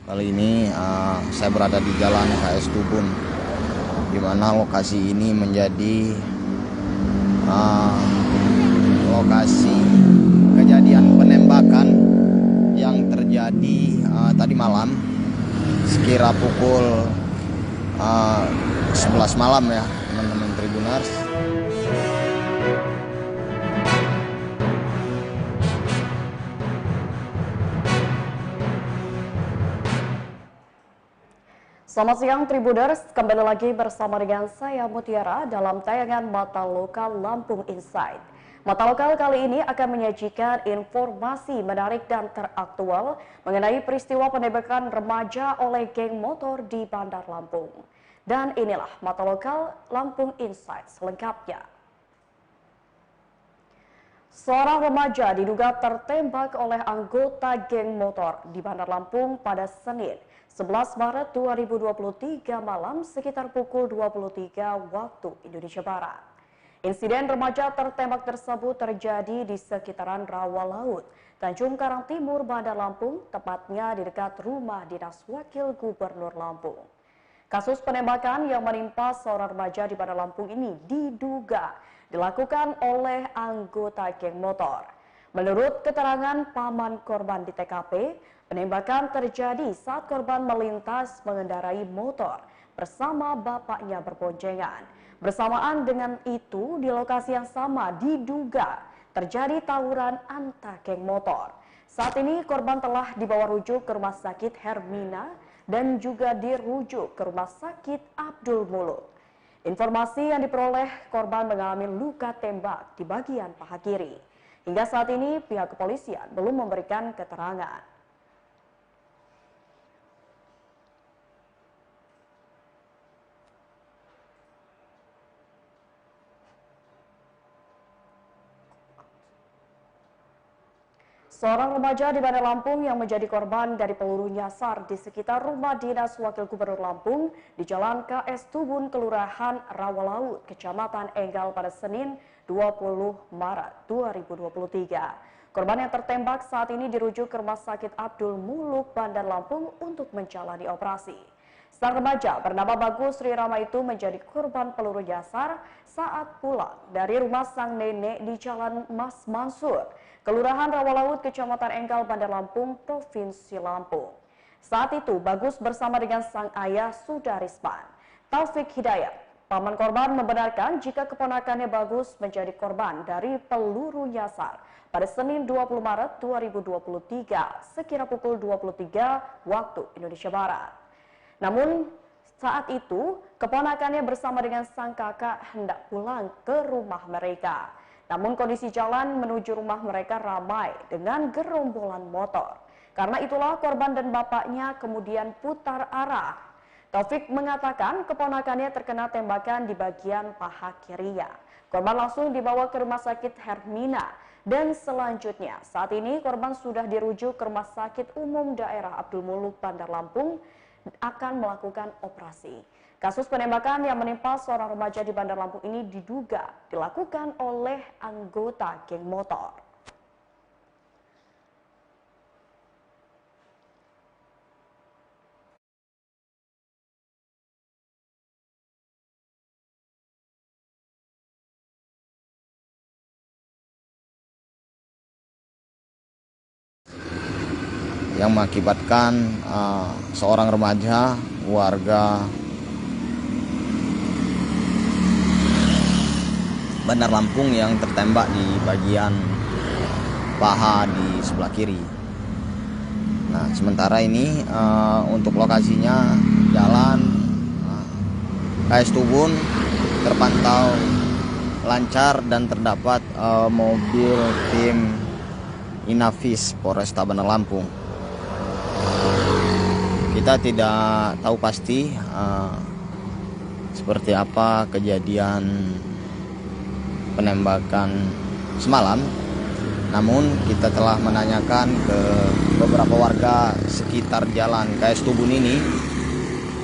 Kali ini saya berada di Jalan KS Tubun, di mana lokasi ini menjadi lokasi kejadian penembakan yang terjadi tadi malam sekira pukul 11 malam ya teman-teman Tribuners. Selamat siang Tribuners, kembali lagi bersama dengan saya Mutiara dalam tayangan Mata Lokal Lampung Insight. Mata Lokal kali ini akan menyajikan informasi menarik dan teraktual mengenai peristiwa penembakan remaja oleh geng motor di Bandar Lampung. Dan inilah Mata Lokal Lampung Insight selengkapnya. Seorang remaja diduga tertembak oleh anggota geng motor di Bandar Lampung pada Senin 11 Maret 2023 malam sekitar pukul 23 waktu Indonesia Barat. Insiden remaja tertembak tersebut terjadi di sekitaran Rawa Laut, Tanjung Karang Timur, Bandar Lampung, tepatnya di dekat rumah dinas Wakil Gubernur Lampung. Kasus penembakan yang menimpa seorang remaja di Bandar Lampung ini diduga dilakukan oleh anggota geng motor. Menurut keterangan paman korban di TKP, penembakan terjadi saat korban melintas mengendarai motor bersama bapaknya berboncengan. Bersamaan dengan itu, di lokasi yang sama diduga terjadi tawuran antar geng motor. Saat ini korban telah dibawa rujuk ke Rumah Sakit Hermina dan juga dirujuk ke Rumah Sakit Abdul Muluk. Informasi yang diperoleh, korban mengalami luka tembak di bagian paha kiri. Hingga saat ini pihak kepolisian belum memberikan keterangan. Seorang remaja di Bandar Lampung yang menjadi korban dari peluru nyasar di sekitar rumah dinas Wakil Gubernur Lampung di Jalan KS Tubun, Kelurahan Rawa Laut, Kecamatan Enggal pada Senin 20 Maret 2023. Korban yang tertembak saat ini dirujuk ke Rumah Sakit Abdul Muluk, Bandar Lampung untuk menjalani operasi. Sang remaja bernama Bagus Sri Rama itu menjadi korban peluru nyasar saat pulang dari rumah sang nenek di Jalan Mas Mansur, Kelurahan Rawa Laut, Kecamatan Enggal, Bandar Lampung, Provinsi Lampung. Saat itu Bagus bersama dengan sang ayah Sudarisman, Taufik Hidayat. Paman korban membenarkan jika keponakannya Bagus menjadi korban dari peluru nyasar pada Senin 20 Maret 2023 sekira pukul 23 waktu Indonesia Barat. Namun saat itu keponakannya bersama dengan sang kakak hendak pulang ke rumah mereka. Namun kondisi jalan menuju rumah mereka ramai dengan gerombolan motor. Karena itulah korban dan bapaknya kemudian putar arah. Taufik mengatakan keponakannya terkena tembakan di bagian paha kirinya. Korban langsung dibawa ke Rumah Sakit Hermina. Dan selanjutnya saat ini korban sudah dirujuk ke Rumah Sakit Umum Daerah Abdul Muluk, Bandar Lampung akan melakukan operasi. Kasus penembakan yang menimpa seorang remaja di Bandar Lampung ini diduga dilakukan oleh anggota geng motor. Yang mengakibatkan seorang remaja warga Bandar Lampung yang tertembak di bagian paha di sebelah kiri. Nah, sementara ini untuk lokasinya jalan KS Tubun terpantau lancar dan terdapat mobil tim Inafis Polresta Bandar Lampung. Kita tidak tahu pasti seperti apa kejadian penembakan semalam, namun kita telah menanyakan ke beberapa warga sekitar jalan KS Tubun ini.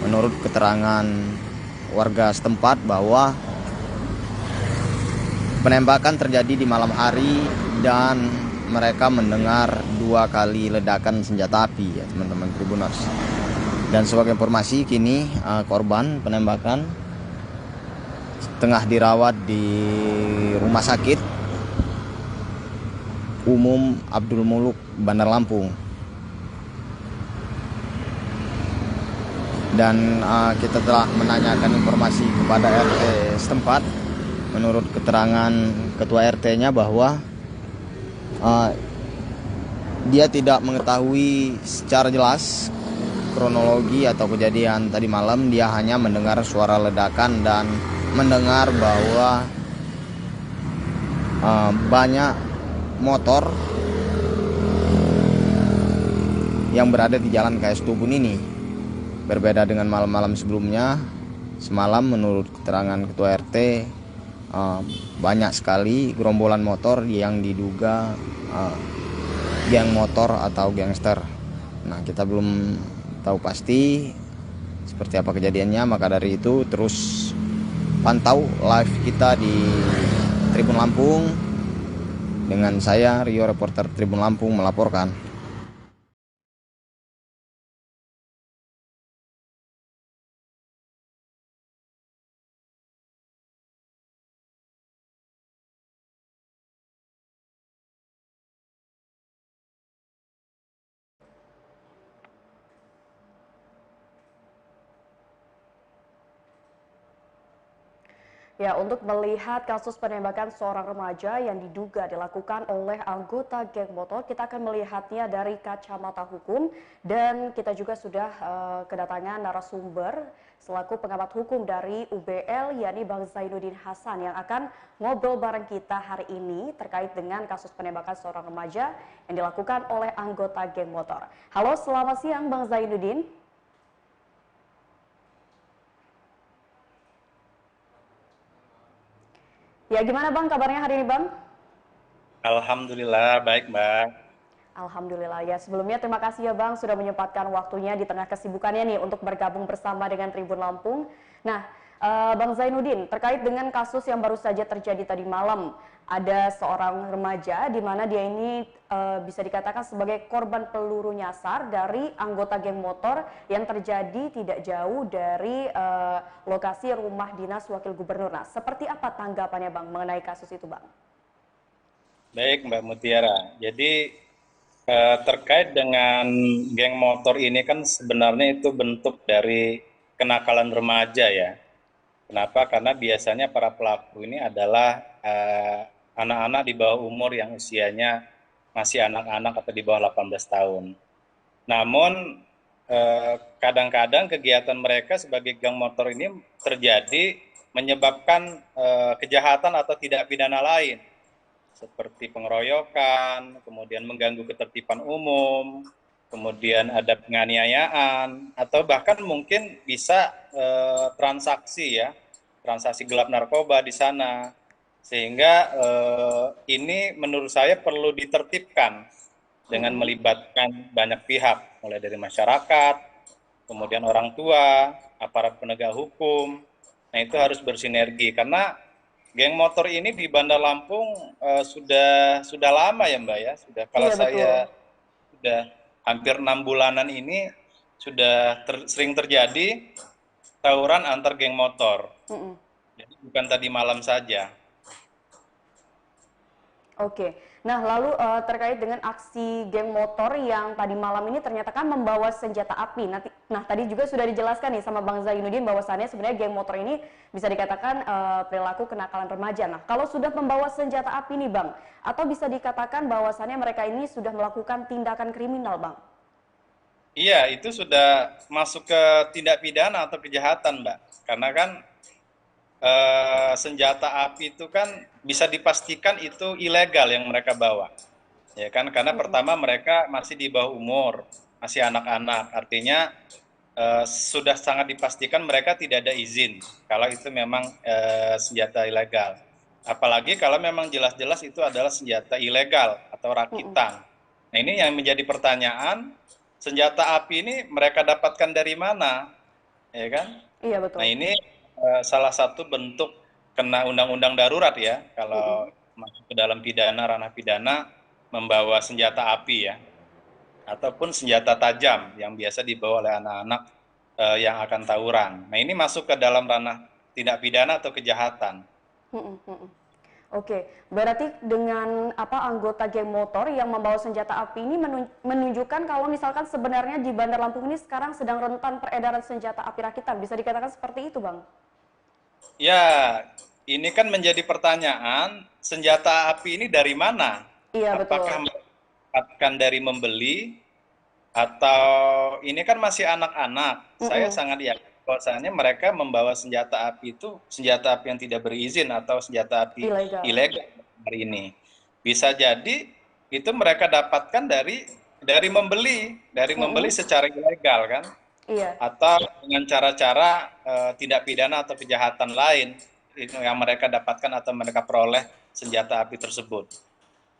Menurut keterangan warga setempat bahwa penembakan terjadi di malam hari dan mereka mendengar 2 kali ledakan senjata api ya teman-teman Tribuners. Dan sebagai informasi kini korban penembakan tengah dirawat di Rumah Sakit Umum Abdul Muluk, Bandar Lampung. Dan kita telah menanyakan informasi kepada RT setempat. Menurut keterangan ketua RT-nya bahwa dia tidak mengetahui secara jelas kronologi atau kejadian tadi malam. Dia hanya mendengar suara ledakan dan mendengar bahwa banyak motor yang berada di jalan KS Tubun ini. Berbeda dengan malam-malam sebelumnya, semalam menurut keterangan ketua RT banyak sekali gerombolan motor yang diduga geng motor atau gangster. Nah, kita belum tahu pasti seperti apa kejadiannya, maka dari itu terus pantau live kita di Tribun Lampung dengan saya Rio, reporter Tribun Lampung melaporkan. Ya, untuk melihat kasus penembakan seorang remaja yang diduga dilakukan oleh anggota geng motor, kita akan melihatnya dari kacamata hukum dan kita juga sudah kedatangan narasumber selaku pengamat hukum dari UBL, yakni Bang Zainuddin Hasan yang akan ngobrol bareng kita hari ini terkait dengan kasus penembakan seorang remaja yang dilakukan oleh anggota geng motor. Halo, selamat siang Bang Zainuddin. Ya, gimana Bang kabarnya hari ini Bang? Alhamdulillah, baik Mbak. Alhamdulillah ya. Sebelumnya terima kasih ya Bang sudah menyempatkan waktunya di tengah kesibukannya nih untuk bergabung bersama dengan Tribun Lampung. Nah, Bang Zainuddin, terkait dengan kasus yang baru saja terjadi tadi malam, ada seorang remaja di mana dia ini bisa dikatakan sebagai korban peluru nyasar dari anggota geng motor yang terjadi tidak jauh dari lokasi rumah dinas Wakil Gubernur. Nah, seperti apa tanggapannya Bang mengenai kasus itu Bang? Baik Mbak Mutiara. Jadi terkait dengan geng motor ini kan sebenarnya itu bentuk dari kenakalan remaja ya. Kenapa? Karena biasanya para pelaku ini adalah anak-anak di bawah umur yang usianya masih anak-anak atau di bawah 18 tahun. Namun kadang-kadang kegiatan mereka sebagai geng motor ini terjadi menyebabkan kejahatan atau tindak pidana lain seperti pengeroyokan, kemudian mengganggu ketertiban umum, kemudian ada penganiayaan, atau bahkan mungkin bisa transaksi ya, transaksi gelap narkoba di sana. Sehingga ini menurut saya perlu ditertibkan dengan melibatkan banyak pihak, mulai dari masyarakat, kemudian orang tua, aparat penegak hukum. Nah, itu harus bersinergi karena geng motor ini di Bandar Lampung sudah lama ya Mbak ya. Sudah kalau Iya betul. saya sudah hampir 6 bulanan ini sudah sering terjadi tawuran antar geng motor. Mm-mm. Jadi bukan tadi malam saja. Oke, nah lalu terkait dengan aksi geng motor yang tadi malam ini ternyata kan membawa senjata api. Nah tadi juga sudah dijelaskan nih sama Bang Zainuddin bahwasannya sebenarnya geng motor ini bisa dikatakan perilaku kenakalan remaja. Nah kalau sudah membawa senjata api nih Bang, atau bisa dikatakan bahwasannya mereka ini sudah melakukan tindakan kriminal Bang? Iya, itu sudah masuk ke tindak pidana atau kejahatan Mbak. Karena kan senjata api itu kan bisa dipastikan itu ilegal yang mereka bawa, ya kan? Karena pertama mereka masih di bawah umur, masih anak-anak, artinya sudah sangat dipastikan mereka tidak ada izin kalau itu memang senjata ilegal. Apalagi kalau memang jelas-jelas itu adalah senjata ilegal atau rakitan. Nah ini yang menjadi pertanyaan, senjata api ini mereka dapatkan dari mana, ya kan? Iya Nah betul. ini salah satu bentuk kena undang-undang darurat ya, kalau masuk ke dalam pidana, ranah pidana membawa senjata api ya. ataupun senjata tajam yang biasa dibawa oleh anak-anak yang akan tawuran. Nah, ini masuk ke dalam ranah tindak pidana atau kejahatan. Mm, mm, mm. Oke, berarti dengan anggota geng motor yang membawa senjata api ini menunjukkan kalau misalkan sebenarnya di Bandar Lampung ini sekarang sedang rentan peredaran senjata api rakitan. Bisa dikatakan seperti itu, Bang? Ya, ini kan menjadi pertanyaan, senjata api ini dari mana? Iya, Apakah betul. mendapatkan dari membeli atau ini kan masih anak-anak? Saya Mm-mm. sangat yakin bahwasanya mereka membawa senjata api itu senjata api yang tidak berizin atau senjata api Ilegal. ilegal hari ini. Bisa jadi itu mereka dapatkan dari membeli Mm-mm. secara ilegal kan? Iya. Atau dengan cara-cara tindak pidana atau kejahatan lain yang mereka dapatkan atau mereka peroleh senjata api tersebut.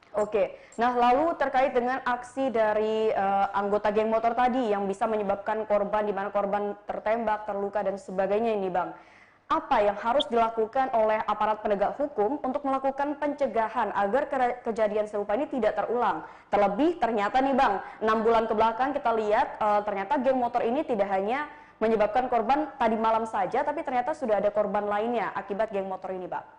Oke, nah lalu terkait dengan aksi dari anggota geng motor tadi yang bisa menyebabkan korban di mana korban tertembak, terluka dan sebagainya ini Bang. Apa yang harus dilakukan oleh aparat penegak hukum untuk melakukan pencegahan agar kejadian serupa ini tidak terulang? Terlebih ternyata nih Bang, 6 bulan ke belakang kita lihat ternyata geng motor ini tidak hanya menyebabkan korban tadi malam saja, tapi ternyata sudah ada korban lainnya akibat geng motor ini Bang.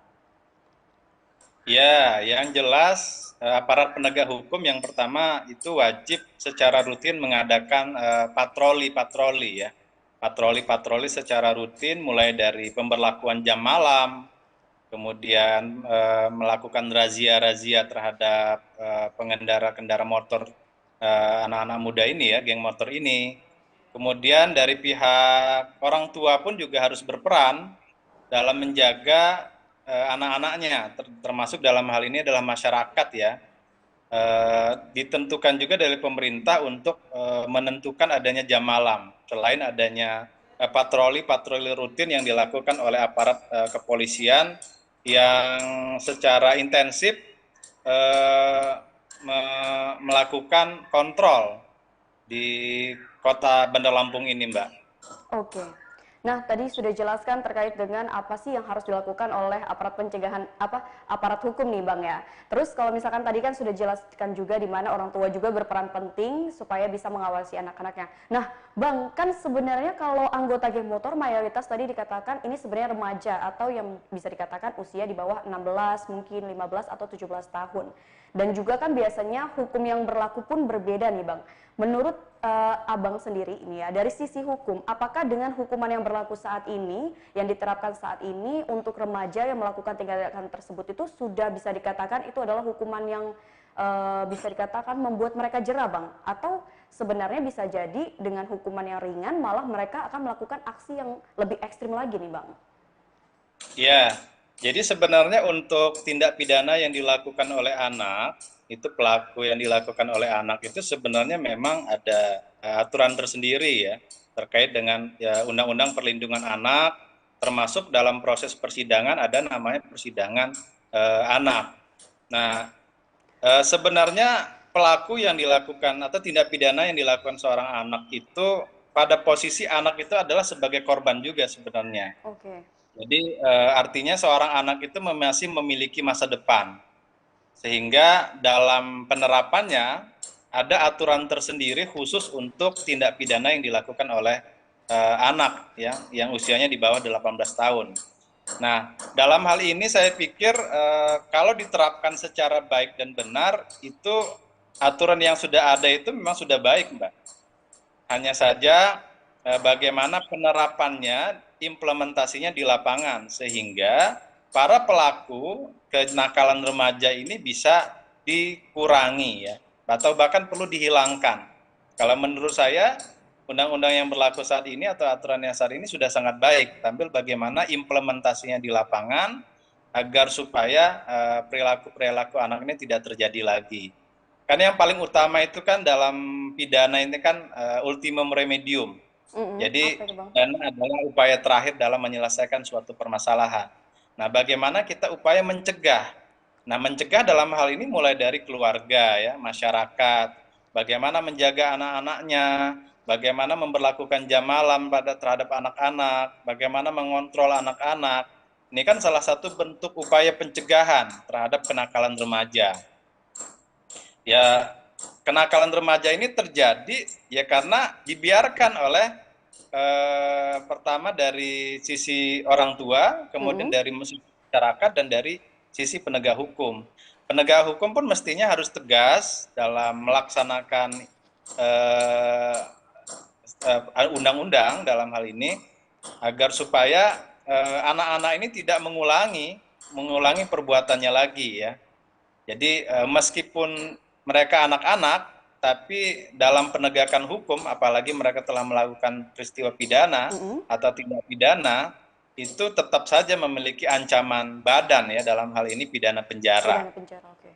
Ya, yang jelas aparat penegak hukum yang pertama itu wajib secara rutin mengadakan patroli-patroli ya. Patroli-patroli secara rutin mulai dari pemberlakuan jam malam, kemudian melakukan razia-razia terhadap pengendara-kendara motor anak-anak muda ini ya, geng motor ini. Kemudian dari pihak orang tua pun juga harus berperan dalam menjaga anak-anaknya, termasuk dalam hal ini adalah masyarakat ya. Ditentukan juga dari pemerintah untuk menentukan adanya jam malam, selain adanya patroli-patroli rutin yang dilakukan oleh aparat kepolisian yang secara intensif eh, melakukan kontrol di kota Bandar Lampung ini, Mbak. Oke. Nah, tadi sudah jelaskan terkait dengan apa sih yang harus dilakukan oleh aparat pencegahan aparat hukum nih, Bang ya. Terus kalau misalkan tadi kan sudah jelaskan juga di mana orang tua juga berperan penting supaya bisa mengawasi anak-anaknya. Nah, Bang, kan sebenarnya kalau anggota geng motor mayoritas tadi dikatakan ini sebenarnya remaja atau yang bisa dikatakan usia di bawah 16, mungkin 15 atau 17 tahun. Dan juga kan biasanya hukum yang berlaku pun berbeda nih, Bang. Menurut Abang sendiri ini ya, dari sisi hukum, apakah dengan hukuman yang berlaku saat ini, yang diterapkan saat ini untuk remaja yang melakukan tindakan tersebut itu sudah bisa dikatakan itu adalah hukuman yang bisa dikatakan membuat mereka jera, Bang? Atau sebenarnya bisa jadi dengan hukuman yang ringan malah mereka akan melakukan aksi yang lebih ekstrim lagi nih, Bang? Ya, jadi sebenarnya untuk tindak pidana yang dilakukan oleh anak, itu pelaku yang dilakukan oleh anak itu sebenarnya memang ada aturan tersendiri ya, terkait dengan ya, Undang-Undang Perlindungan Anak, termasuk dalam proses persidangan ada namanya persidangan anak. Nah, sebenarnya pelaku yang dilakukan atau tindak pidana yang dilakukan seorang anak itu pada posisi anak itu adalah sebagai korban juga sebenarnya. Oke. Jadi artinya seorang anak itu masih memiliki masa depan, sehingga dalam penerapannya ada aturan tersendiri khusus untuk tindak pidana yang dilakukan oleh anak ya, yang usianya di bawah 18 tahun. Nah, dalam hal ini saya pikir kalau diterapkan secara baik dan benar, itu aturan yang sudah ada itu memang sudah baik, Mbak. Hanya saja bagaimana penerapannya, implementasinya di lapangan sehingga para pelaku kenakalan remaja ini bisa dikurangi ya, atau bahkan perlu dihilangkan. Kalau menurut saya undang-undang yang berlaku saat ini atau aturan yang saat ini sudah sangat baik, tampil bagaimana implementasinya di lapangan agar supaya perilaku-perilaku anak ini tidak terjadi lagi. Karena yang paling utama itu kan dalam pidana ini kan ultimum remedium. Jadi Apa itu, Bang? pidana adalah upaya terakhir dalam menyelesaikan suatu permasalahan. Nah, bagaimana kita upaya mencegah? Nah, mencegah dalam hal ini mulai dari keluarga ya, masyarakat, bagaimana menjaga anak-anaknya, bagaimana memperlakukan jam malam terhadap anak-anak, bagaimana mengontrol anak-anak. Ini kan salah satu bentuk upaya pencegahan terhadap kenakalan remaja. Ya, kenakalan remaja ini terjadi ya karena dibiarkan oleh pertama dari sisi orang tua, kemudian dari masyarakat dan dari sisi penegak hukum. Penegak hukum pun mestinya harus tegas dalam melaksanakan undang-undang dalam hal ini agar supaya anak-anak ini tidak mengulangi perbuatannya lagi ya. Jadi meskipun mereka anak-anak, tapi dalam penegakan hukum, apalagi mereka telah melakukan peristiwa pidana atau tindak pidana, itu tetap saja memiliki ancaman badan ya, dalam hal ini pidana penjara. Pidana penjara, oke.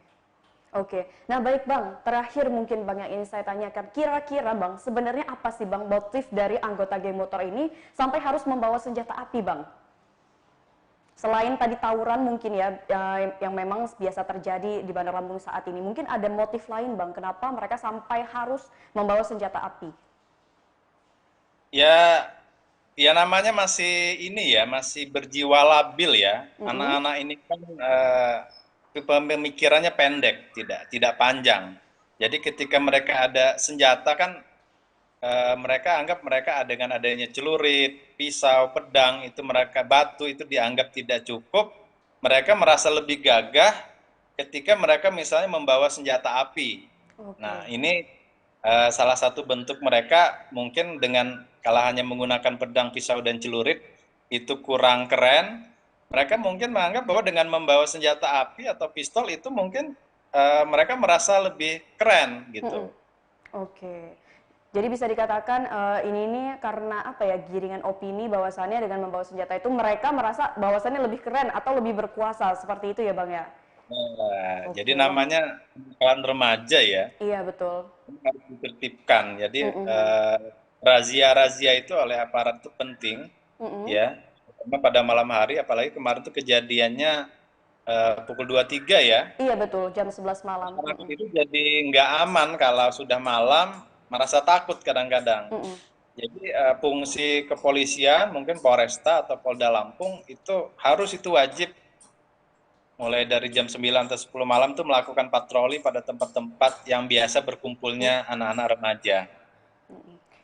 Oke, nah baik Bang, terakhir mungkin Bang yang ini saya tanyakan, kira-kira Bang, sebenarnya apa sih Bang motif dari anggota geng motor ini sampai harus membawa senjata api Bang? Selain tadi tawuran mungkin ya, yang memang biasa terjadi di Bandar Lampung saat ini, mungkin ada motif lain Bang, kenapa mereka sampai harus membawa senjata api? Ya namanya masih ini ya, masih berjiwa labil ya. Anak-anak ini kan pemikirannya pendek, tidak panjang. Jadi ketika mereka ada senjata kan mereka anggap mereka dengan adanya celurit, pisau, pedang, itu mereka batu itu dianggap tidak cukup. Mereka merasa lebih gagah ketika mereka misalnya membawa senjata api. Nah, ini salah satu bentuk mereka mungkin dengan kalau hanya menggunakan pedang, pisau, dan celurit itu kurang keren. Mereka mungkin menganggap bahwa dengan membawa senjata api atau pistol itu mungkin mereka merasa lebih keren gitu. Oke. Jadi bisa dikatakan ini karena apa ya, giringan opini bahwasannya dengan membawa senjata itu mereka merasa bahwasannya lebih keren atau lebih berkuasa, seperti itu ya Bang ya? Nah, jadi namanya kenakalan remaja ya. Iya betul. Harus ditertibkan. Jadi razia-razia itu oleh aparat itu penting ya. Karena pada malam hari, apalagi kemarin tuh kejadiannya pukul 23 ya. Iya betul, jam 11 malam. Masyarakat itu jadi nggak aman kalau sudah malam, merasa takut kadang-kadang. Jadi fungsi kepolisian, mungkin Polresta atau Polda Lampung itu wajib mulai dari jam 9 atau 10 malam tuh melakukan patroli pada tempat-tempat yang biasa berkumpulnya anak-anak remaja.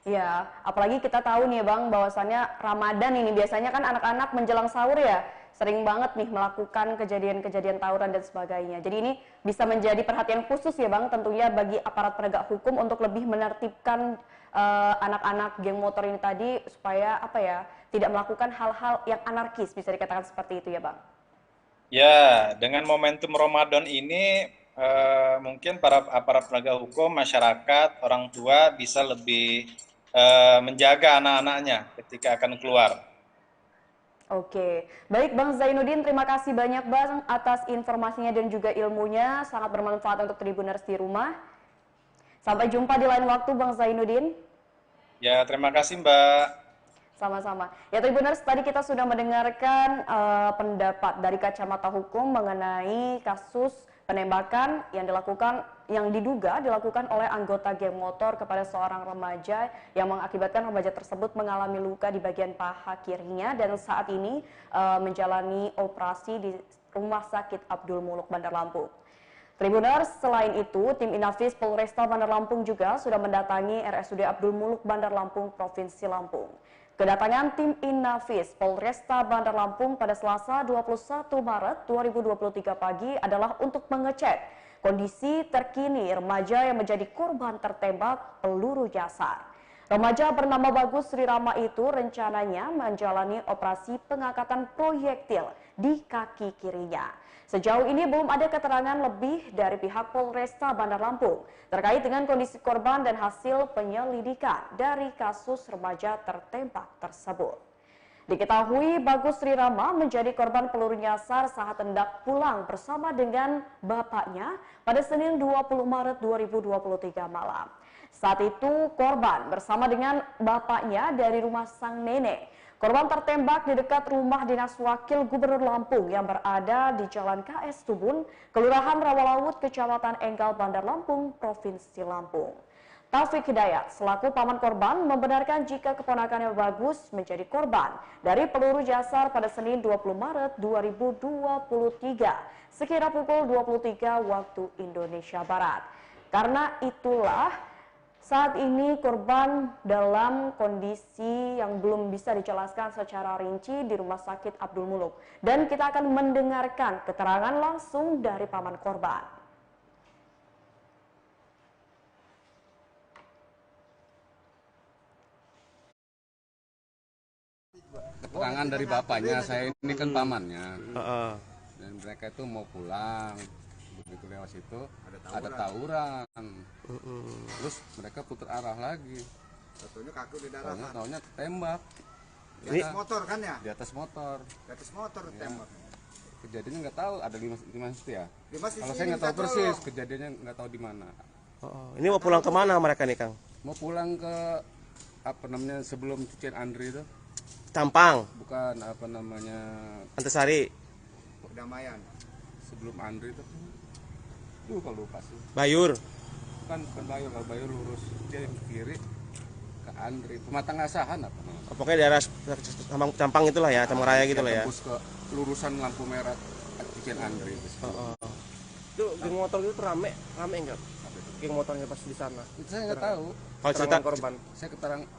Ya, apalagi kita tahu nih Bang, bahwasannya Ramadan ini biasanya kan anak-anak menjelang sahur ya, sering banget nih melakukan kejadian-kejadian tawuran dan sebagainya. Jadi ini bisa menjadi perhatian khusus ya Bang, tentunya bagi aparat penegak hukum untuk lebih menertibkan anak-anak geng motor ini tadi supaya apa ya, tidak melakukan hal-hal yang anarkis, bisa dikatakan seperti itu ya Bang. Ya, dengan momentum Ramadan ini mungkin para aparat penegak hukum, masyarakat, orang tua bisa lebih menjaga anak-anaknya ketika akan keluar. Oke, baik Bang Zainuddin, terima kasih banyak Bang atas informasinya dan juga ilmunya, sangat bermanfaat untuk Tribuners di rumah. Sampai jumpa di lain waktu Bang Zainuddin. Ya, terima kasih Mbak. Sama-sama. Ya Tribuners, tadi kita sudah mendengarkan pendapat dari kacamata hukum mengenai kasus penembakan yang diduga dilakukan oleh anggota geng motor kepada seorang remaja yang mengakibatkan remaja tersebut mengalami luka di bagian paha kirinya dan saat ini menjalani operasi di Rumah Sakit Abdul Muluk Bandar Lampung. Tribuners, selain itu, tim Inafis Polresta Bandar Lampung juga sudah mendatangi RSUD Abdul Muluk Bandar Lampung, Provinsi Lampung. Kedatangan tim Inafis Polresta Bandar Lampung pada Selasa 21 Maret 2023 pagi adalah untuk mengecek kondisi terkini remaja yang menjadi korban tertembak peluru nyasar. Remaja bernama Bagus Sri Rama itu rencananya menjalani operasi pengangkatan proyektil di kaki kirinya. Sejauh ini belum ada keterangan lebih dari pihak Polresta Bandar Lampung terkait dengan kondisi korban dan hasil penyelidikan dari kasus remaja tertembak tersebut. Diketahui Bagus Sri Rama menjadi korban peluru nyasar saat hendak pulang bersama dengan bapaknya pada Senin 20 Maret 2023 malam. Saat itu korban bersama dengan bapaknya dari rumah sang nenek. Korban tertembak di dekat rumah dinas Wakil Gubernur Lampung yang berada di Jalan KS Tubun, Kelurahan Rawalaut, Kecamatan Enggal, Bandar Lampung, Provinsi Lampung. Taufik Hidayat selaku paman korban membenarkan jika keponakannya Bagus menjadi korban dari peluru nyasar pada Senin 20 Maret 2023 sekira pukul 23 waktu Indonesia Barat. Karena itulah saat ini korban dalam kondisi yang belum bisa dijelaskan secara rinci di Rumah Sakit Abdul Muluk. Dan kita akan mendengarkan keterangan langsung dari paman korban. Keterangan dari bapaknya, saya ini kan pamannya. Dan mereka itu mau pulang. Begitu lewat situ ada tawuran. Terus mereka putar arah lagi. Tentunya kaki di daratan. Taunya tembak. Di atas motor kan ya? Di atas motor. Di atas motor tembak. Kejadiannya nggak tahu ada di mana situ ya. Kalau saya nggak tahu Satu persis loh. kejadiannya nggak tahu di mana. Ini mau pulang kemana mereka nih, Kang? Mau pulang ke apa namanya sebelum cucian Andri itu, Campang, bukan apa namanya Antasari, Perdamaian. sebelum Andri itu. Kalau lupa sih. Bayur. Bukan Bayur, kalau Bayur lurus dia yang kiri ke Andri, Pematang Asahan apa namanya. Pokoknya daerah Campang itulah ya, Campang Raya gitu lah ya. Tembus ke lurusan lampu merah cucian Andri. Itu geng motor itu rame enggak? Geng motornya pas di sana. Itu saya nggak tahu. Kalau cerita Korban.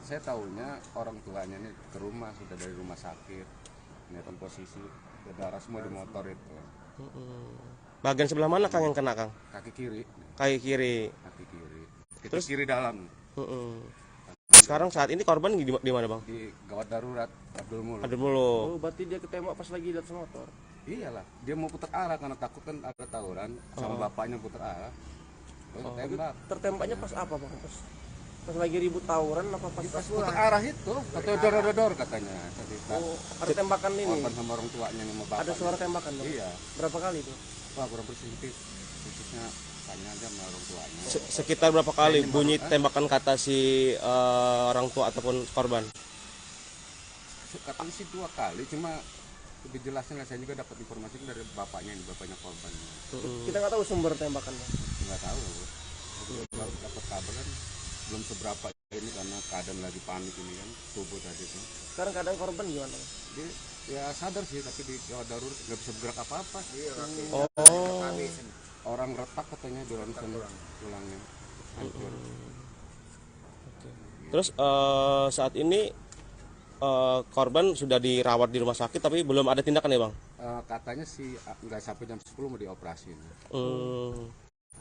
Saya tahunya orang tuanya nih ke rumah, sudah dari rumah sakit. Kelihatan posisi berdarah semua di motor itu. bagian sebelah mana Kang yang kena, Kang? Kaki kiri. Kaki kiri. Kaki kiri. Terus? Kiri dalam. Sekarang saat ini korban di mana, Bang? Di gawat darurat Abdul Muluk. Ada dulu. Oh, berarti dia ketembak pas lagi di atas motor. Iyalah, dia mau putar arah karena takut kan ada tawuran sama bapaknya putar arah. Terus tembak. Tertembaknya pas apa, Bang? Pas lagi ribut tawuran apa pas Pas putar arah itu, katanya dor katanya. Tadi Oh, ada tembakan ini. korban sama orang tuanya nih sama bapak. Ada suara tembakan, Bang? Iya. Berapa kali itu? Wah, kurang persis. Khususnya tanya aja sama orang tuanya. Sekitar berapa kali bunyi tembakan kata si orang tua ataupun korban? Katanya sih 2 kali, cuma lebih jelasnya saya juga dapat informasi dari bapaknya korban. Kita nggak tahu sumber tembakan, Bang. Nggak tahu. Baru dapat kabar kan belum seberapa ini karena keadaan lagi panik ini kan subuh tadi tuh. Sekarang keadaan korban gimana, Bang? Dia ya sadar sih tapi di gawat darurat nggak bisa bergerak apa-apa. Orang retak katanya di ronsen tulangnya hancur. Terus saat ini korban sudah dirawat di rumah sakit tapi belum ada tindakan ya, Bang? Katanya sih nggak sampai jam 10 mau dioperasi.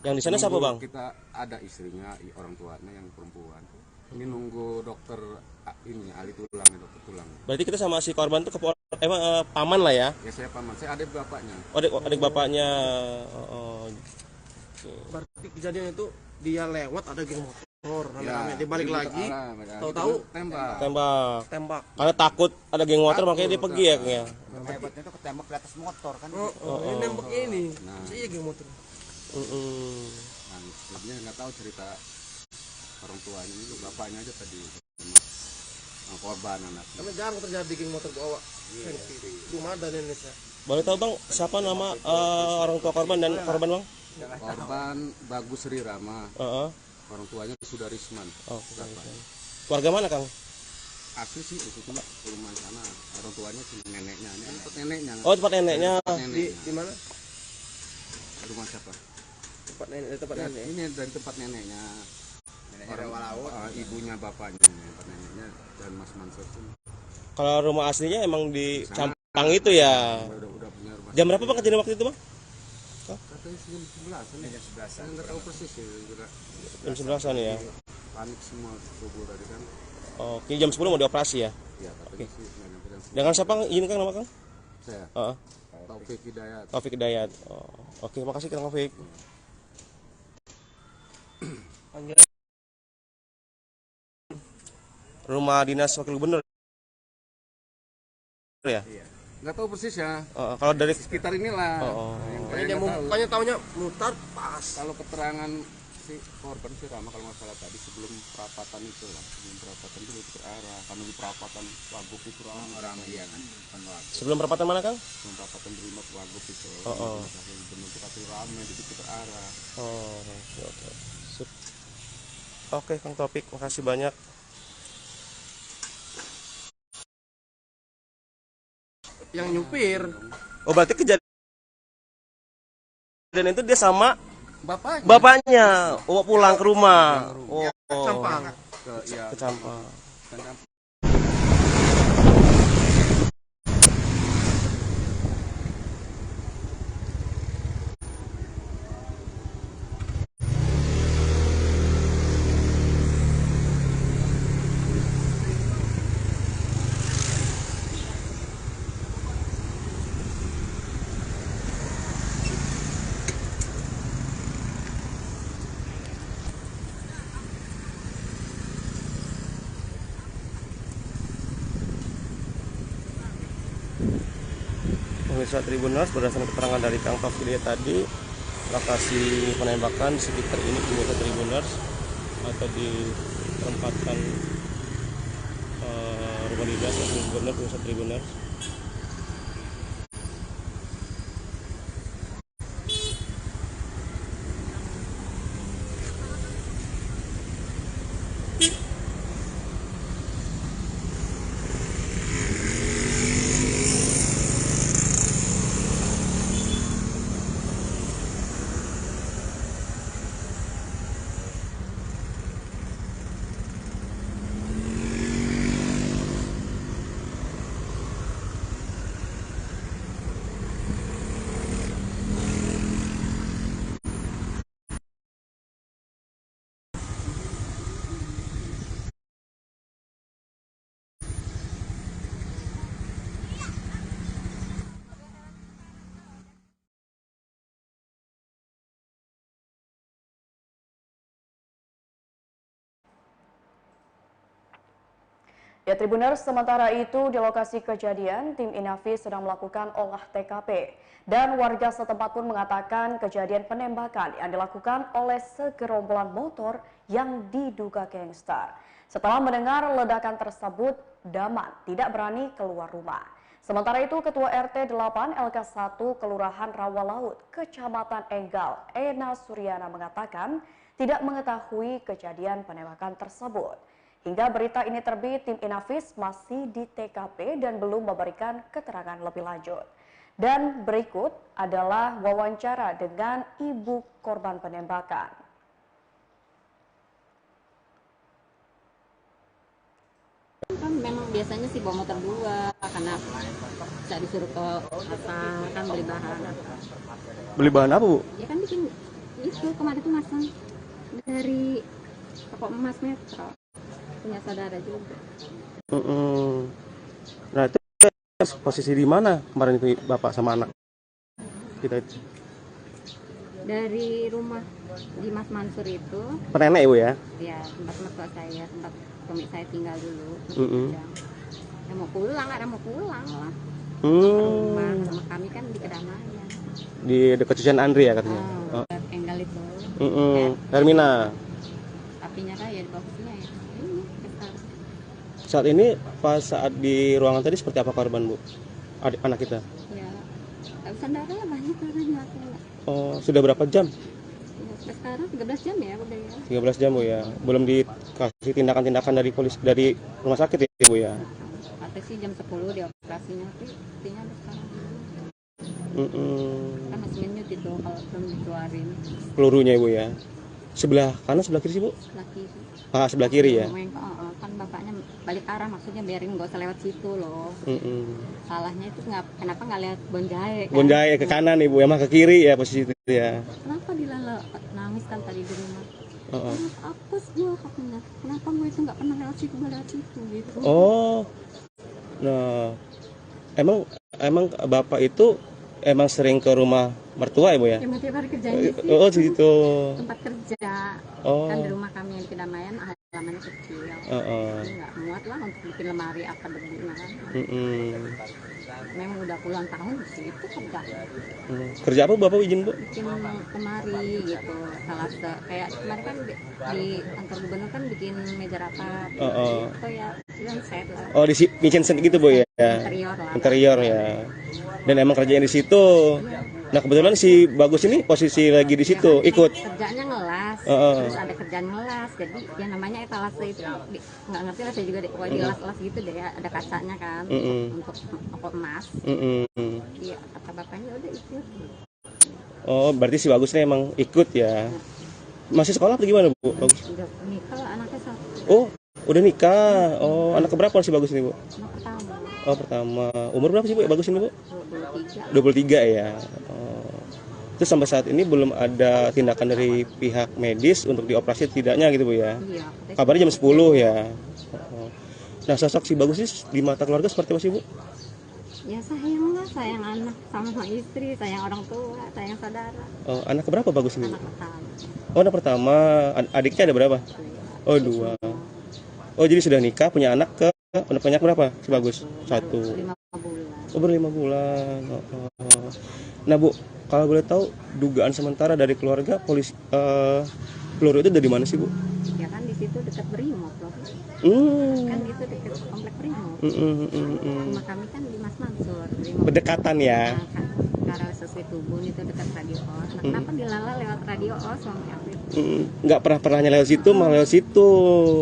Yang di sana siapa, Bang? Kita ada istrinya, orang tuanya yang perempuan. Ini nunggu dokter ini ahli tulang, dokter tulang. Berarti kita sama si korban tuh paman lah ya? Ya saya paman, saya adik bapaknya. Oh, adik bapaknya. Berarti kejadian itu dia lewat ada geng motor, rame-rame. Dia balik ini lagi, arah, tahu-tahu tembak. tembak. Karena takut ada geng motor makanya dia pergi ya, Kang ya. Hebatnya itu ketembak di atas motor kan. Ini nembaknya ini. Iya geng motor. Nah, sebenarnya nggak tahu cerita orang tuanya itu bapaknya aja tadi sama korban anaknya. Karena jarang terjadi geng motor bawa senpi. Belum ada di Indonesia. Boleh tahu, Bang, siapa nama orang tua korban dan korban, Bang? Korban Bagus Sri Rama, Heeh. orang tuanya sudah Risman. Oh, keluarga mana, Kang? Asli sih di situ rumah sana, orang tuanya si neneknya, ini tempat neneknya. Oh, tempat neneknya. Di mana? Rumah siapa? Tempat nenek. Ini dari tempat neneknya. Ibunya bapaknya, tempat neneknya dan Mas Mansur tuh. Kalau rumah aslinya emang di Campang itu ya. Udah punya rumah. Jam berapa, Bang, kejadian waktu itu, Bang? Katanya jam 11 kan? Jam 11. Saya nggak tahu persis ya juga. Jam 11-an ya. Panik semua subuh tadi kan. Oke, jam 10 mau dioperasi ya. Iya, katanya sih nggak nyampe jam 10. Dengan siapa, Kang? Izin, Kang, nama Kang? Saya Heeh. Taufik Hidayat. Taufik Hidayat. Oh, oke, makasih Kang Taufik. Rumah dinas wakil gubernur ya? Nggak tahu persis ya. Kalau dari Sekitar inilah. Yang saya Dia nggak tahu. mukanya taunya mutar pas. Kalau keterangan si korban si Rama kalau nggak salah tadi sebelum perapatan itu lah, sebelum perapatan itu ke arah karena di perapatan Wagub itu orang iya kan. sebelum perapatan mana, Kang? Sebelum perapatan terima Wagub itu. Oh. Bentuk tapi ramai di situ ke arah. Oh, oke. Sip. Oke, Kang Taufik, makasih banyak. Yang nyupir. Oh, berarti kejadian itu dia sama Bapaknya, oh pulang ke rumah. Oh, Sampang. ke Campang. Pemirsa Tribuners, berdasarkan keterangan dari Kang Taufik tadi, lokasi penembakan di sekitar ini pemirsa Tribuners atau di perempatan rumah dinas Wakil Gubernur pemirsa Tribuners. Ya, Tribuners, sementara itu di lokasi kejadian, tim Inafis sedang melakukan olah TKP. Dan warga setempat pun mengatakan kejadian penembakan yang dilakukan oleh segerombolan motor yang diduga gangster. Setelah mendengar ledakan tersebut, Daman tidak berani keluar rumah. Sementara itu, Ketua RT 8 LK1 Kelurahan Rawalaut, Kecamatan Enggal, Ena Suryana mengatakan tidak mengetahui kejadian penembakan tersebut. Hingga berita ini terbit, tim Inafis masih di TKP dan belum memberikan keterangan lebih lanjut. Dan berikut adalah wawancara dengan ibu korban penembakan. Kan memang biasanya sih bawa motor dua karena saya disuruh ke pasar kan beli bahan. Beli bahan apa, Bu? Ya kan bikin itu kemarin tuh masang dari toko emas Metro. Punya saudara juga. Nah, itu posisi di mana kemarin itu Bapak sama anak kita itu? Dari rumah di Mas Mansur itu, Penenek, Ibu ya? ya tempat mertua saya, tempat suami saya tinggal dulu. Ya mau pulang, ada mau pulang lah. Rumah sama kami kan di Kedamaian. Di dekat Cucian Andri ya katanya? Enggal itu. Hermina. Apinya kayak di bawahnya ya. Ini besar. Saat ini saat di ruangan tadi seperti apa korban, Bu? Anak kita? Ya, habisan darahnya banyak darahnya. Oh, sudah berapa jam? Ya, sekarang 13 jam ya udah ya. 13 jam, Bu ya. Belum dikasih tindakan-tindakan dari polisi dari rumah sakit ya, Bu ya. Atau sih jam 10 di operasinya, tapi artinya sekarang. Kan masih menyut itu kalau belum dikeluarin. Pelurunya, Ibu ya. Sebelah kanan, sebelah kiri sih, Bu? Sebelah kiri. Sebelah kiri ya. Kan bapaknya balik arah, maksudnya biarin nggak usah lewat situ loh. Salahnya itu kenapa nggak lihat bonjae kan? Bonjae ke kanan, Ibu, emang ke kiri ya posisi itu ya. Kenapa Dilala nangis kan tadi di rumah? Apes gua katanya. Kenapa gue itu nggak pernah lewat situ gitu. Oh, nah emang Bapak itu emang sering ke rumah mertua, Ibu ya? Ya tiap hari kerjanya di situ. Oh, situ. Tempat kerja. Oh. Kan di rumah kami yang di Kedamaian halamannya kecil. Jadi nggak muat lah untuk bikin lemari apa debunya kan. Memang udah puluhan tahun di situ kerja. Kerja apa Bapak izin, Bu? Bikin lemari gitu. Kayak kemarin kan di kantor gubernur kan bikin meja rapat. Itu ya set lah. Oh, bikin set gitu, Bu ya? Interior lah. Interior ya. Dan emang kerjanya di situ. Nah, kebetulan si Bagus ini posisi lagi di situ, ikut. Kerjanya ngelas, terus ada kerjaan ngelas. Jadi ya namanya etalase itu nggak ngerti lah saya juga deh. Pokoknya di las-las gitu deh, ada kacanya kan untuk toko emas. Iya, kata bapaknya udah ikut. Oh, berarti si Bagus nih emang ikut ya. Masih sekolah atau gimana, Bu? Bagus. Udah nikah anaknya satu, Oh, udah nikah. Oh, anak keberapa si Bagus ini, Bu? anak pertama Oh, pertama. Umur berapa sih, Bu? Bagus ini, Bu? 23. 23 ya. Oh. Terus sampai saat ini belum ada tindakan dari pihak medis untuk dioperasi tidaknya gitu, Bu ya. Iya, Kabarnya jam 10 ya. Oh. Nah, sosok si Bagus ini di mata keluarga seperti apa sih, Bu? ya sayang lah, sayang anak sama istri, sayang orang tua, sayang saudara. Oh, anak keberapa Bagus ini, Bu? Anak pertama Oh, anak pertama. Adiknya ada berapa? Oh, 2. Oh, jadi sudah nikah, punya anak punya berapa si Bagus? 1. 5 bulan. Oh, baru 5 bulan. Oh. Nah, Bu, kalau boleh tahu dugaan sementara dari keluarga polisi peluru itu dari mana sih, Bu? Ya kan di situ dekat Brimob loh. Hmm. Kan gitu dekat komplek Brimob. Rumah kami kan di Mas Mansur. Brimob. Berdekatan ya. Nah, kan Karel sesuai Tubun itu dekat Radio Os. Nah, kenapa dilala lewat Radio Os suami aku itu? Nggak pernah lewat situ, malah lewat situ.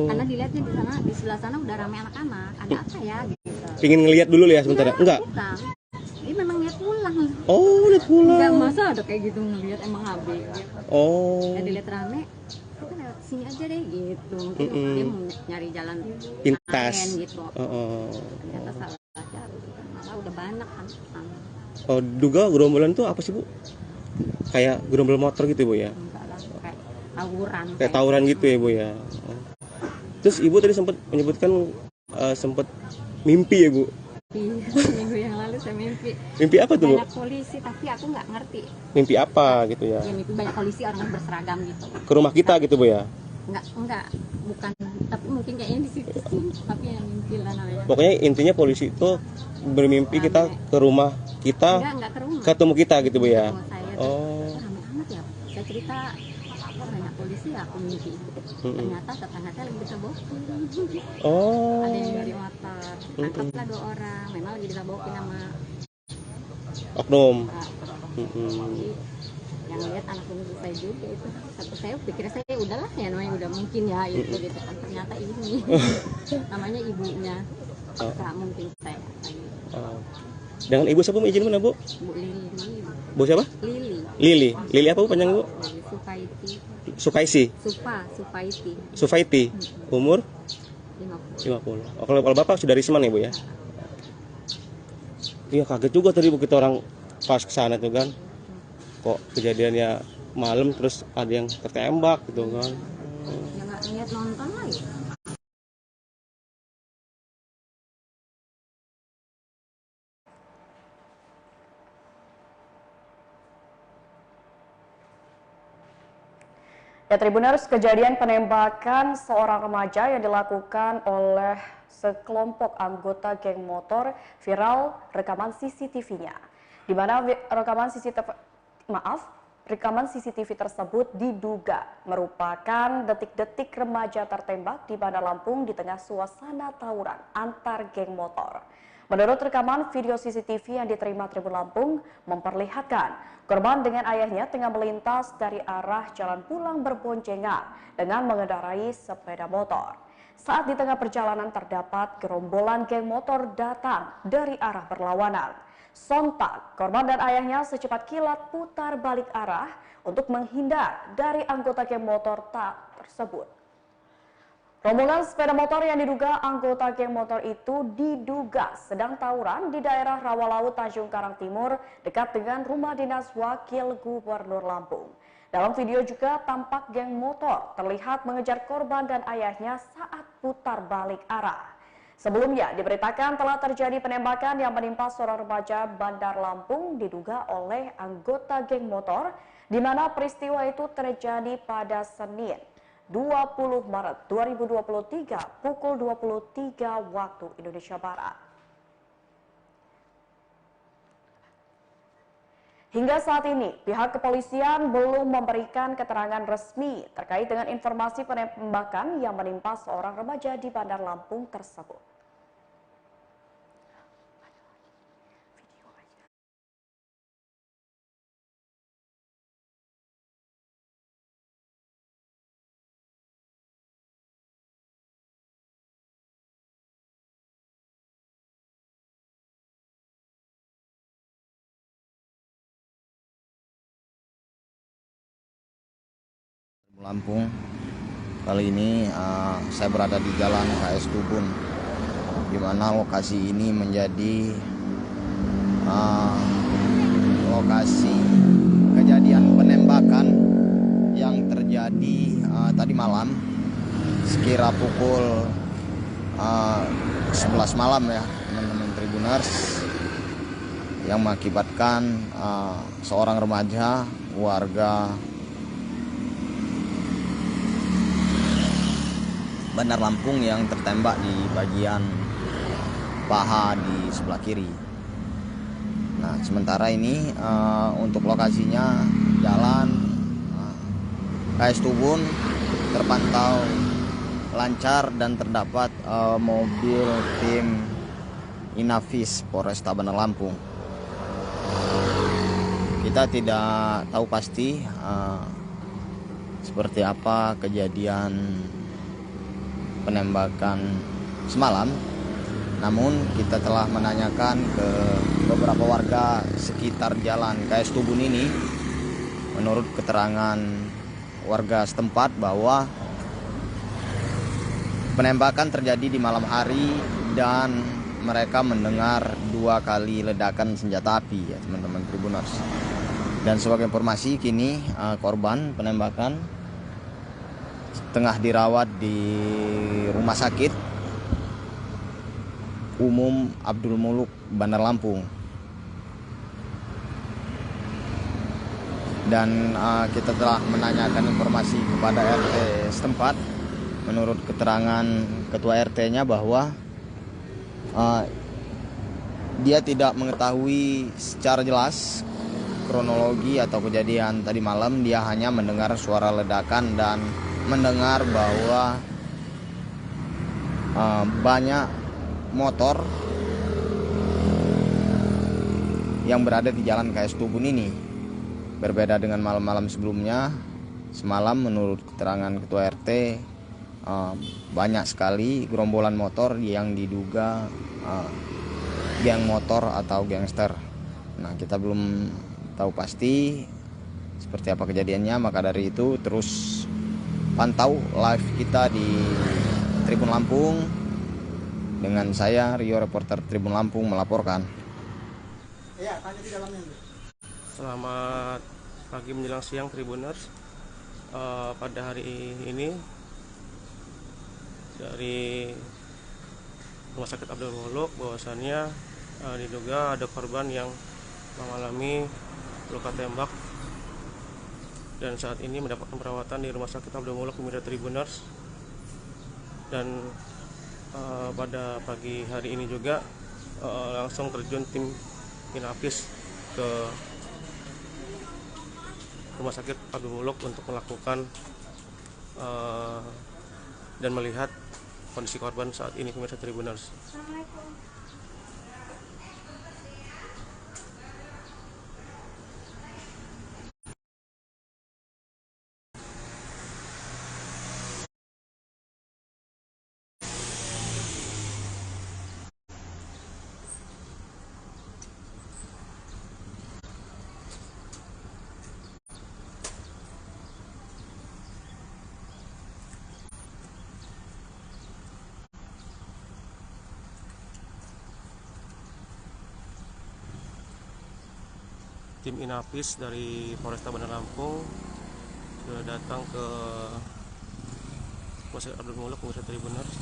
Karena dilihatnya di sana, di sebelah sana udah ramai anak-anak. Ada apa ya gitu. Pingin ngelihat dulu ya sebentar. Ya, Enggak. bukan. Dia memang niat pulang. Oh, udah Enggak pulang. masa ada kayak gitu ngelihat emang habis. Oh. Ya dilihat rame, kita lewat sini aja deh gitu. Mungkin dia mau nyari jalan Pintas. lain gitu. Oh. Ternyata salah jalur. Malah udah banyak kan sana. Oh, duga gerombolan tuh apa sih, Bu? Kayak gerombol motor gitu, Bu ya? Enggak lah, kayak tawuran. Kayak tawuran gitu ya, Bu ya. Oh. Terus Ibu tadi sempat menyebutkan sempat mimpi ya, Bu? Minggu yang lalu saya mimpi Mimpi apa tuh, Bu? banyak polisi, tapi aku nggak ngerti. Mimpi apa gitu ya? Ya mimpi banyak polisi orang berseragam gitu. Ke rumah kita gitu, Bu ya? Enggak, bukan. Tapi mungkin kayaknya di situ sih. Tapi yang mimpi lah namanya. Pokoknya intinya polisi itu bermimpi kita ke rumah kita, Enggak ke rumah. ketemu kita gitu, Bu ya? Ketemu saya. Oh. Ramai amat ya. Saya cerita apa banyak polisi ya aku mimpi. Ternyata tetangga saya lagi disabokin. Oh. Ada yang dari motor. Tangkaplah 2 orang. Memang lagi disabokin sama Oknum. Jadi, yang lihat anak bungsu saya juga itu. Satu saya pikir saya udahlah ya namanya udah mungkin ya itu gitu kan. Ternyata ini namanya ibunya. Nggak mungkin saya lagi. Oh. Dengan Ibu siapa, izin mana, Bu? Bu Lili. Bu siapa? Lili. Lili. Lili apa, Bu, panjang, Bu? Lili Supaiti. Sukaisi. Supaiti. Sufaiti. Umur 50. 50. Oh, kalau Bapak sudah risman ya, Bu ya? Iya, kaget juga tadi begitu orang pas ke sana tuh kan. Kok kejadiannya malam terus ada yang tertembak gitu kan. Ya nggak niat nonton lah ya. Ya, Tribuners, kejadian penembakan seorang remaja yang dilakukan oleh sekelompok anggota geng motor viral rekaman CCTV-nya. Di mana rekaman CCTV tersebut diduga merupakan detik-detik remaja tertembak di Bandar Lampung di tengah suasana tawuran antar geng motor. Menurut rekaman video CCTV yang diterima Tribun Lampung memperlihatkan korban dengan ayahnya tengah melintas dari arah jalan pulang berboncengan dengan mengendarai sepeda motor. Saat di tengah perjalanan terdapat gerombolan geng motor datang dari arah berlawanan. Sontak, korban dan ayahnya secepat kilat putar balik arah untuk menghindar dari anggota geng motor tersebut. Rombongan sepeda motor yang diduga anggota geng motor itu diduga sedang tawuran di daerah Rawalaut, Tanjung Karang Timur, dekat dengan rumah dinas Wakil Gubernur Lampung. Dalam video juga tampak geng motor terlihat mengejar korban dan ayahnya saat putar balik arah. Sebelumnya diberitakan telah terjadi penembakan yang menimpa seorang remaja Bandar Lampung diduga oleh anggota geng motor, di mana peristiwa itu terjadi pada Senin 20 Maret 2023 pukul 23 waktu Indonesia Barat. Hingga saat ini, pihak kepolisian belum memberikan keterangan resmi terkait dengan informasi penembakan yang menimpa seorang remaja di Bandar Lampung tersebut. Lampung. Kali ini saya berada di Jalan KS Tubun, di mana lokasi ini menjadi lokasi kejadian penembakan yang terjadi tadi malam sekira pukul 11 malam ya teman-teman Tribuners, yang mengakibatkan seorang remaja warga Bandar Lampung yang tertembak di bagian paha di sebelah kiri. Nah, sementara ini untuk lokasinya jalan KS Tubun terpantau lancar dan terdapat mobil tim Inafis Polresta Bandar Lampung. Kita tidak tahu pasti seperti apa kejadian penembakan semalam, namun kita telah menanyakan ke beberapa warga sekitar jalan KS Tubun ini. Menurut keterangan warga setempat bahwa penembakan terjadi di malam hari dan mereka mendengar 2 kali ledakan senjata api ya teman-teman Tribuners. Dan sebagai informasi, kini korban penembakan tengah dirawat di Rumah Sakit Umum Abdul Muluk Bandar Lampung. Dan kita telah menanyakan informasi kepada RT setempat. Menurut keterangan ketua RT-nya bahwa dia tidak mengetahui secara jelas kronologi atau kejadian tadi malam. Dia hanya mendengar suara ledakan dan mendengar bahwa banyak motor yang berada di jalan KS Tubun ini. Berbeda dengan malam-malam sebelumnya, semalam menurut keterangan ketua RT banyak sekali gerombolan motor yang diduga geng motor atau gangster. Nah, kita belum tahu pasti seperti apa kejadiannya, maka dari itu terus pantau live kita di Tribun Lampung dengan saya Rio, reporter Tribun Lampung melaporkan. Selamat pagi menjelang siang Tribuners. Pada hari ini dari Rumah Sakit Abdul Muluk bahwasannya diduga ada korban yang mengalami luka tembak dan saat ini mendapatkan perawatan di Rumah Sakit Abdul Muluk Pemirsa Tribuners. Dan pada pagi hari ini juga langsung terjun tim Inafis ke Rumah Sakit Abdul Muluk untuk melakukan dan melihat kondisi korban saat ini pemirsa Tribuners. Tim Inafis dari Polresta Bandar Lampung sudah datang ke Rumah Sakit Abdul Muluk pemirsa Tribuners.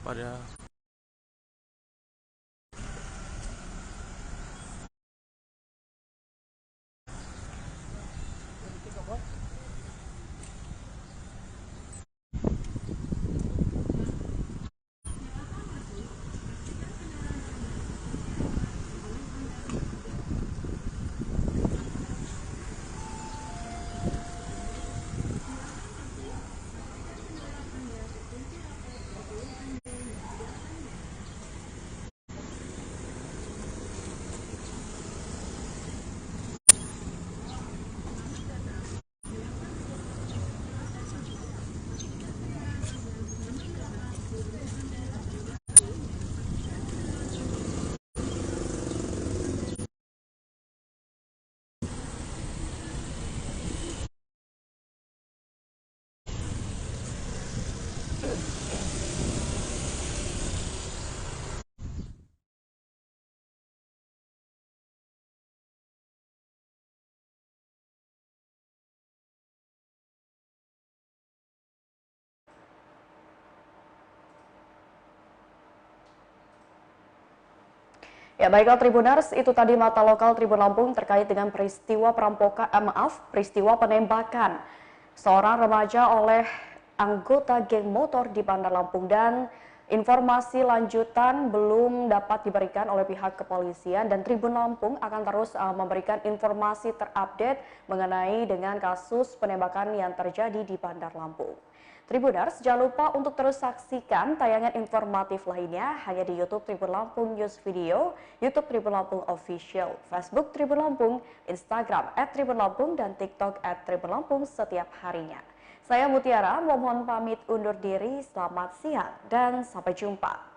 Pada Ya, baiklah Tribuners, itu tadi mata lokal Tribun Lampung terkait dengan peristiwa peristiwa penembakan seorang remaja oleh anggota geng motor di Bandar Lampung, dan informasi lanjutan belum dapat diberikan oleh pihak kepolisian, dan Tribun Lampung akan terus memberikan informasi terupdate mengenai dengan kasus penembakan yang terjadi di Bandar Lampung. Tribuners, jangan lupa untuk terus saksikan tayangan informatif lainnya hanya di YouTube Tribun Lampung News Video, YouTube Tribun Lampung Official, Facebook Tribun Lampung, Instagram @tribunlampung, dan TikTok @tribun lampung setiap harinya. Saya Mutiara, mohon pamit undur diri, selamat siang dan sampai jumpa.